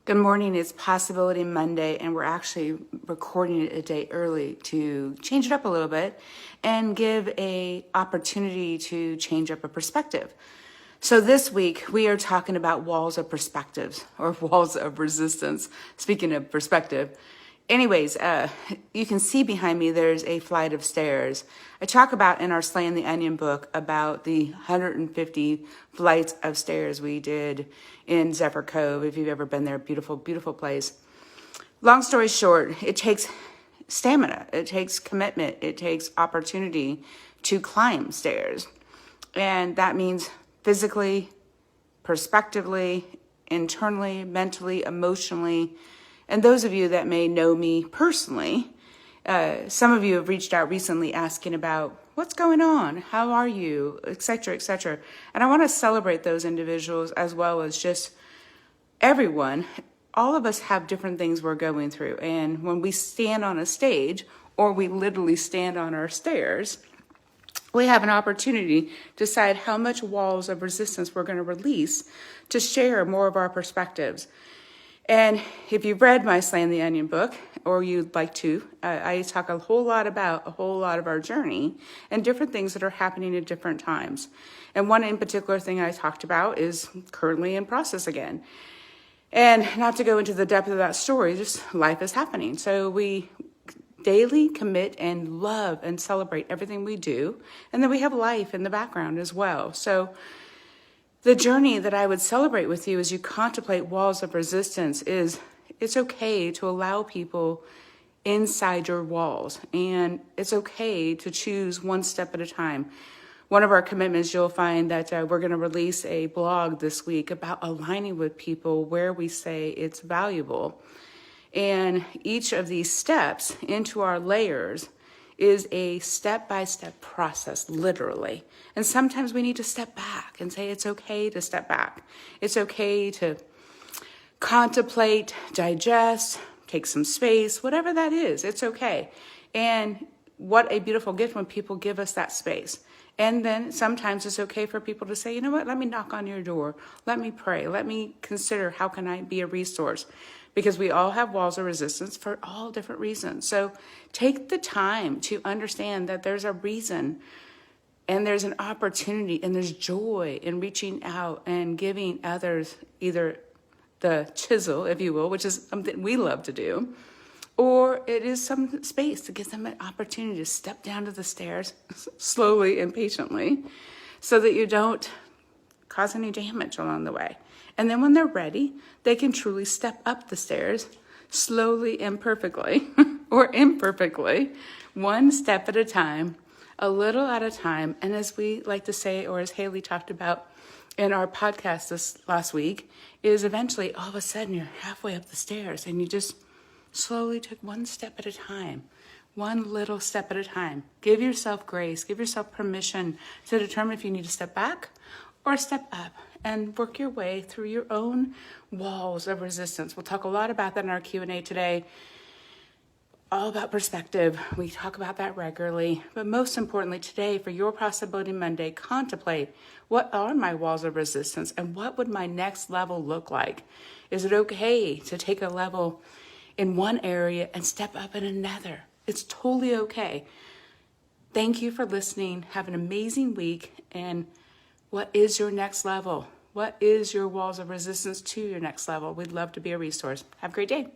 Good morning. It's Possibility Monday, and we're actually recording it a day early to change it up a little bit and give a opportunity to change up a perspective. So this week we are talking about walls of perspectives or walls of resistance. Speaking of perspective. Anyways, you can see behind me there's a flight of stairs. I talk about in our Slaying the Onion book about the 150 flights of stairs we did in Zephyr Cove. If you've ever been there, beautiful, beautiful place. Long story short, it takes stamina, it takes commitment, it takes opportunity to climb stairs. And that means physically, perspectively, internally, mentally, emotionally. And those of you that may know me personally, some of you have reached out recently asking about what's going on, how are you, etc., etc. And I want to celebrate those individuals as well as just everyone. All of us have different things we're going through. And when we stand on a stage or we literally stand on our stairs, we have an opportunity to decide how much walls of resistance we're going to release to share more of our perspectives. And if you've read my Slaying the Onion book, or you'd like to, I talk a whole lot about a whole lot of our journey and different things that are happening at different times. And one in particular thing I talked about is currently in process again. And not to go into the depth of that story, just life is happening. So we daily commit and love and celebrate everything we do. And then we have life in the background as well. So the journey that I would celebrate with you as you contemplate walls of resistance is it's okay to allow people inside your walls, and it's okay to choose one step at a time. One of our commitments, you'll find that we're going to release a blog this week about aligning with people where we say it's valuable. And each of these steps into our layers is a step-by-step process, literally. And sometimes we need to step back and say it's okay to step back. It's okay to contemplate, digest, take some space, whatever that is, it's okay. And what a beautiful gift when people give us that space. And then sometimes it's okay for people to say, you know what, let me knock on your door. Let me pray. Let me consider how can I be a resource? Because we all have walls of resistance for all different reasons. So take the time to understand that there's a reason and there's an opportunity and there's joy in reaching out and giving others either the chisel, if you will, which is something we love to do, or it is some space to give them an opportunity to step down to the stairs slowly and patiently so that you don't cause any damage along the way. And then when they're ready, they can truly step up the stairs slowly and perfectly or imperfectly, one step at a time, a little at a time. And as we like to say, or as Haley talked about in our podcast this last week, is eventually all of a sudden you're halfway up the stairs and you just slowly took one step at a time, one little step at a time. Give yourself grace, give yourself permission to determine if you need to step back or step up and work your way through your own walls of resistance. We'll talk a lot about that in our Q&A today, all about perspective. We talk about that regularly, but most importantly today for your Possibility Monday, contemplate what are my walls of resistance and what would my next level look like? Is it okay to take a level in one area and step up in another? It's totally okay. Thank you for listening. Have an amazing week. And what is your next level? What is your walls of resistance to your next level? We'd love to be a resource. Have a great day.